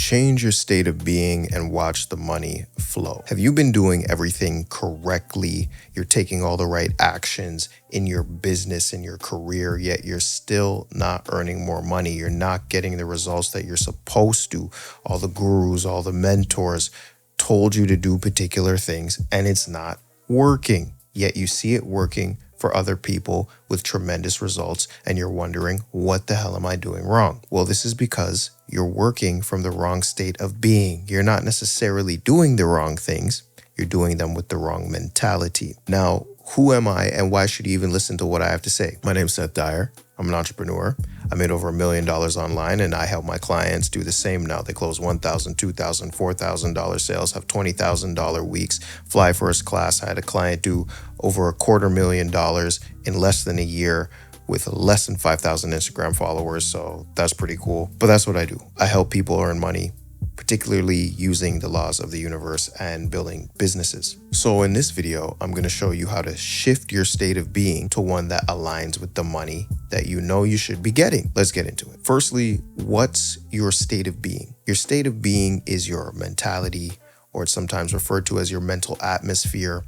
Change your state of being and watch the money flow. Have you been doing everything correctly? You're taking all the right actions in your business, in your career, yet you're still not earning more money. You're not getting the results that you're supposed to. All the gurus, all the mentors told you to do particular things and it's not working. Yet you see it working for other people with tremendous results and you're wondering, what the hell am I doing wrong? Well, this is because you're working from the wrong state of being. You're not necessarily doing the wrong things. You're doing them with the wrong mentality. Now, who am I and why should you even listen to what I have to say? My name's Seth Dyer. I'm an entrepreneur. I made over $1 million online and I help my clients do the same now. They close $1,000, $2,000, $4,000 sales, have $20,000 weeks, fly first class. I had a client do over $250,000 in less than a year with less than 5,000 Instagram followers. So that's pretty cool. But that's what I do. I help people earn money, particularly using the laws of the universe and building businesses. So in this video, I'm going to show you how to shift your state of being to one that aligns with the money that you know you should be getting. Let's get into it. Firstly, what's your state of being? Your state of being is your mentality, or it's sometimes referred to as your mental atmosphere,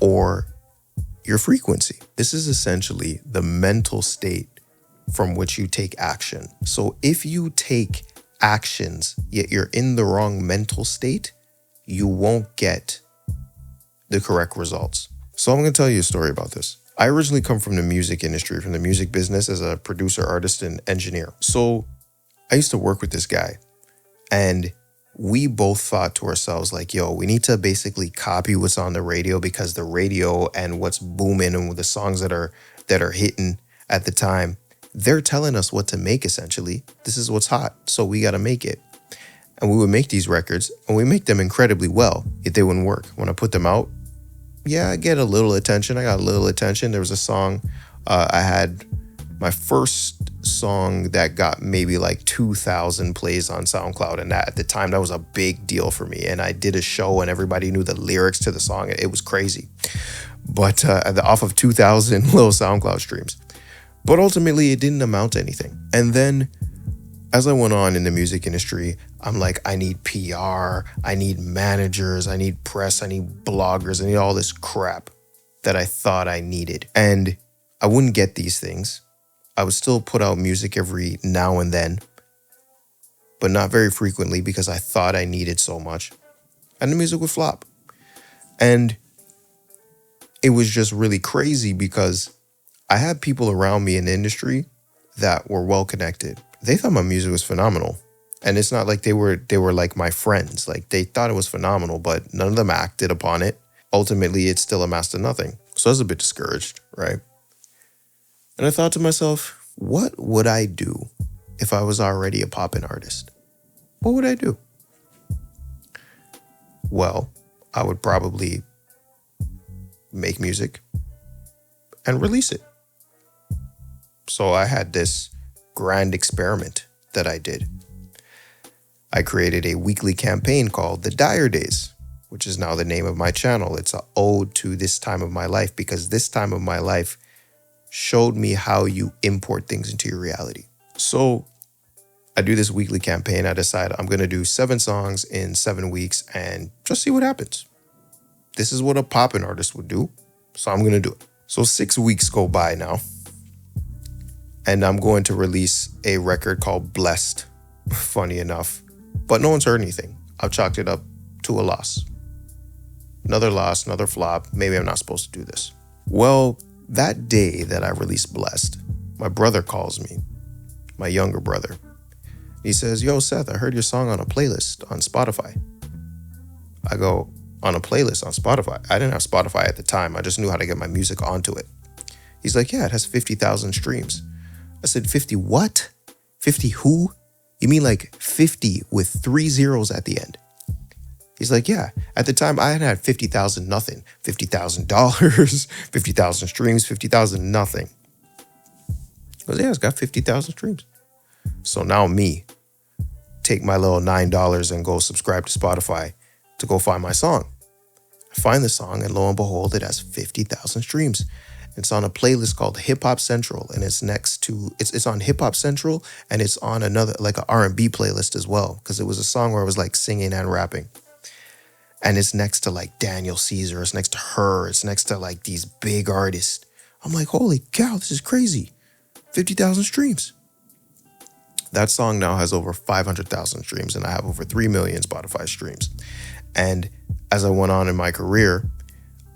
or your frequency. This is essentially the mental state from which you take action. So if you take actions, yet you're in the wrong mental state, you won't get the correct results. So I'm going to tell you a story about this. I originally come from the music industry, from the music business as a producer, artist, and engineer. So I used to work with this guy and we both thought to ourselves like, yo, we need to basically copy what's on the radio because the radio and what's booming and the songs that are hitting at the time, they're telling us what to make essentially. This is what's hot, so we got to make it. And we would make these records and we make them incredibly well, yet they wouldn't work. When I put them out, yeah, I get a little attention. I got a little attention. There was a song, I had my first song that got maybe like 2,000 plays on SoundCloud. And that at the time, that was a big deal for me. And I did a show and everybody knew the lyrics to the song. It was crazy. But off of 2,000 little SoundCloud streams. But ultimately, it didn't amount to anything. And then as I went on in the music industry, I'm like, I need PR, I need managers, I need press, I need bloggers, I need all this crap that I thought I needed. And I wouldn't get these things. I would still put out music every now and then, but not very frequently because I thought I needed so much. And the music would flop. And it was just really crazy because I had people around me in the industry that were well connected. They thought my music was phenomenal. And it's not like they were like my friends. Like they thought it was phenomenal, but none of them acted upon it. Ultimately, it still amassed to nothing. So I was a bit discouraged, right? And I thought to myself, what would I do if I was already a poppin' artist? What would I do? Well, I would probably make music and release it. So I had this grand experiment that I did. I created a weekly campaign called The Dyer Days, which is now the name of my channel. It's an ode to this time of my life because this time of my life showed me how you import things into your reality. So I do this weekly campaign. I decide I'm going to do 7 songs in 7 weeks and just see what happens. This is what a poppin' artist would do. So I'm going to do it. So 6 weeks go by now. And I'm going to release a record called Blessed, funny enough. But no one's heard anything. I've chalked it up to a loss. Another loss, another flop. Maybe I'm not supposed to do this. Well, that day that I released Blessed, my brother calls me, my younger brother. He says, yo, Seth, I heard your song on a playlist on Spotify. I go, on a playlist on Spotify? I didn't have Spotify at the time. I just knew how to get my music onto it. He's like, yeah, it has 50,000 streams. I said, 50 what? 50 who? You mean like 50 with 3 zeros at the end? He's like, yeah. At the time, I had 50,000 nothing. $50,000, 50,000 streams, 50,000 nothing. He goes, yeah, it's got 50,000 streams. So now me, take my little $9 and go subscribe to Spotify to go find my song. I find the song and lo and behold, it has 50,000 streams. It's on a playlist called Hip Hop Central, and it's next to it's on Hip Hop Central, and it's on another like an R&B playlist as well, because it was a song where I was like singing and rapping. And it's next to like Daniel Caesar, it's next to her, it's next to like these big artists. I'm like, holy cow, this is crazy. 50,000 streams. That song now has over 500,000 streams, and I have over 3 million Spotify streams. And as I went on in my career,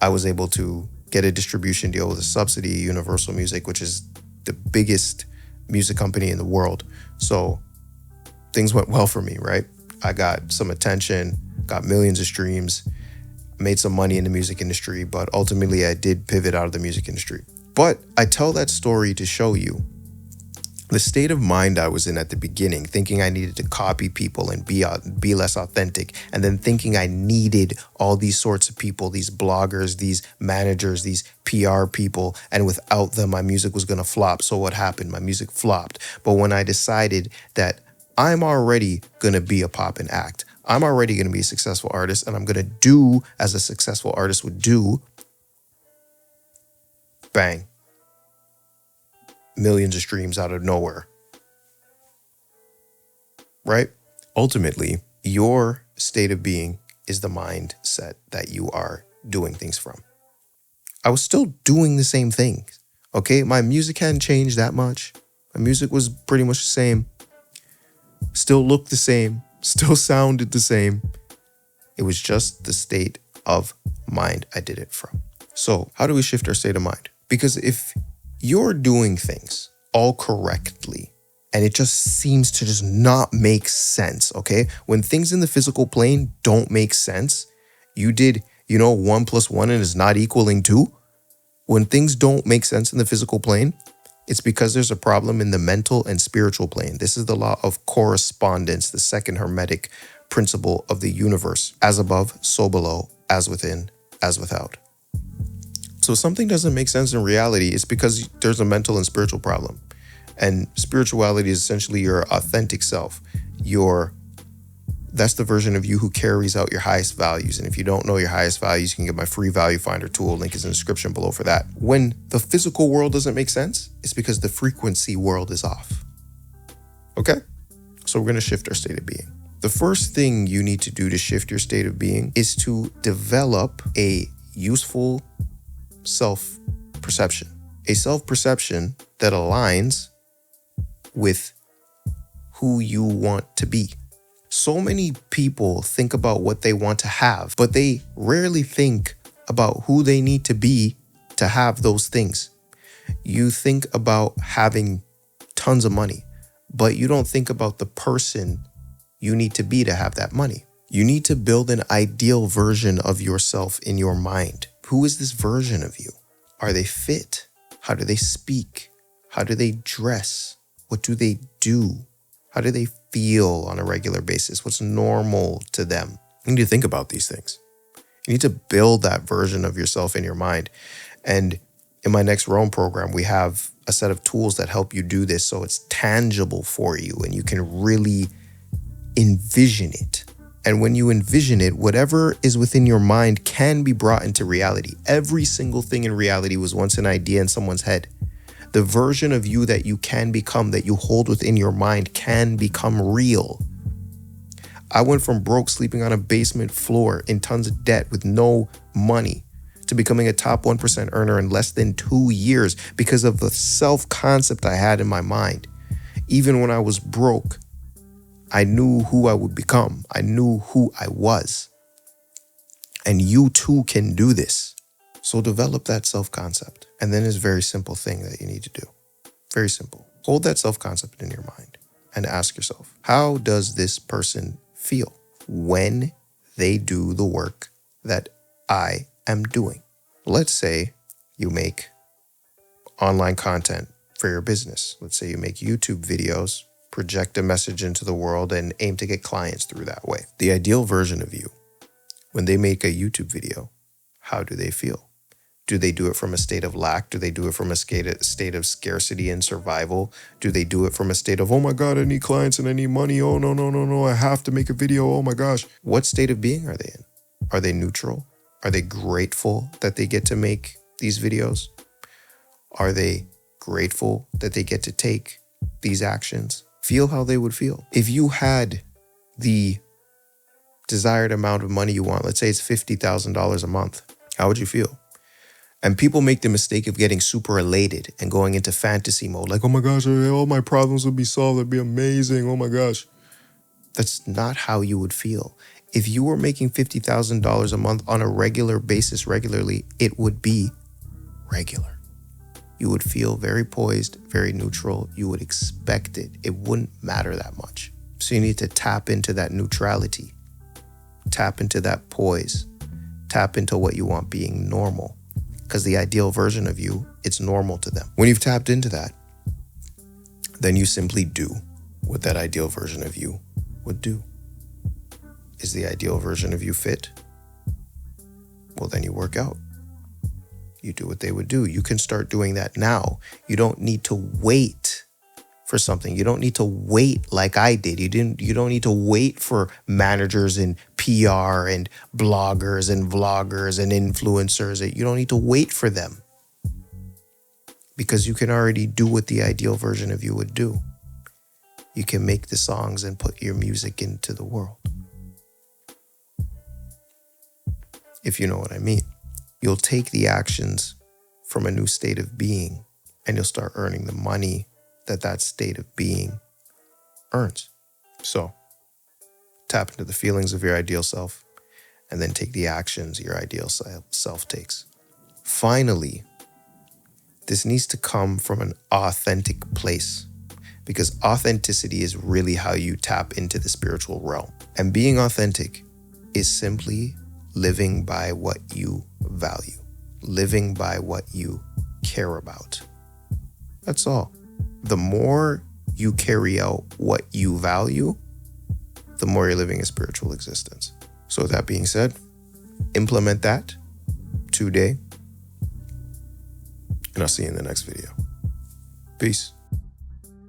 I was able to get a distribution deal with a subsidy, Universal Music, which is the biggest music company in the world. So things went well for me, right? I got some attention, got millions of streams, made some money in the music industry, but ultimately I did pivot out of the music industry. But I tell that story to show you the state of mind I was in at the beginning, thinking I needed to copy people and be less authentic, and then thinking I needed all these sorts of people, these bloggers, these managers, these PR people, and without them, my music was gonna flop. So what happened? My music flopped. But when I decided that I'm already gonna be a poppin' act, I'm already gonna be a successful artist, and I'm gonna do as a successful artist would do, bang. Millions of streams out of nowhere, right? Ultimately, your state of being is the mindset that you are doing things from. I was still doing the same thing, okay? My music hadn't changed that much. My music was pretty much the same. Still looked the same, still sounded the same. It was just the state of mind I did it from. So how do we shift our state of mind? Because if you're doing things all correctly and it just seems to just not make sense, okay? When things in the physical plane don't make sense, you did, 1 + 1 and is not equaling 2. When things don't make sense in the physical plane, it's because there's a problem in the mental and spiritual plane. This is the law of correspondence, the second hermetic principle of the universe. As above, so below, as within, as without. So if something doesn't make sense in reality, it's because there's a mental and spiritual problem. And spirituality is essentially your authentic self. That's the version of you who carries out your highest values. And if you don't know your highest values, you can get my free value finder tool. Link is in the description below for that. When the physical world doesn't make sense, it's because the frequency world is off. Okay? So we're going to shift our state of being. The first thing you need to do to shift your state of being is to develop a useful self-perception. A self-perception that aligns with who you want to be. So many people think about what they want to have, but they rarely think about who they need to be to have those things. You think about having tons of money, but you don't think about the person you need to be to have that money. You need to build an ideal version of yourself in your mind. Who is this version of you? Are they fit? How do they speak? How do they dress? What do they do? How do they feel on a regular basis? What's normal to them? You need to think about these things. You need to build that version of yourself in your mind. And in my next Roam program, we have a set of tools that help you do this so it's tangible for you and you can really envision it. And when you envision it, whatever is within your mind can be brought into reality. Every single thing in reality was once an idea in someone's head. The version of you that you can become, that you hold within your mind, can become real. I went from broke, sleeping on a basement floor in tons of debt with no money, to becoming a top 1% earner in less than 2 years because of the self-concept I had in my mind. Even when I was broke, I knew who I would become. I knew who I was. And you too can do this. So develop that self-concept. And then it's a very simple thing that you need to do. Very simple. Hold that self-concept in your mind and ask yourself, how does this person feel when they do the work that I am doing? Let's say you make online content for your business. Let's say you make YouTube videos, project a message into the world, and aim to get clients through that way. The ideal version of you, when they make a YouTube video, how do they feel? Do they do it from a state of lack? Do they do it from a state of scarcity and survival? Do they do it from a state of, oh my God, I need clients and I need money. Oh, no, I have to make a video. Oh my gosh. What state of being are they in? Are they neutral? Are they grateful that they get to make these videos? Are they grateful that they get to take these actions? Feel how they would feel. If you had the desired amount of money you want, let's say it's $50,000 a month, how would you feel? And people make the mistake of getting super elated and going into fantasy mode. Like, oh my gosh, all my problems would be solved. It'd be amazing. Oh my gosh. That's not how you would feel. If you were making $50,000 a month on a regular basis regularly, it would be regular. You would feel very poised, very neutral. You would expect it. It wouldn't matter that much. So you need to tap into that neutrality. Tap into that poise. Tap into what you want being normal. Because the ideal version of you, it's normal to them. When you've tapped into that, then you simply do what that ideal version of you would do. Is the ideal version of you fit? Well, then you work out. You do what they would do. You can start doing that now. You don't need to wait for something. You don't need to wait like I did. You don't need to wait for managers and PR and bloggers and vloggers and influencers. You don't need to wait for them because you can already do what the ideal version of you would do. You can make the songs and put your music into the world. If you know what I mean. You'll take the actions from a new state of being and you'll start earning the money that state of being earns. So tap into the feelings of your ideal self and then take the actions your ideal self takes. Finally, this needs to come from an authentic place because authenticity is really how you tap into the spiritual realm. And being authentic is simply living by what you value, living by what you care about. That's all. The more you carry out what you value, the more you're living a spiritual existence. So with that being said, implement that today, and I'll see you in the next video. Peace.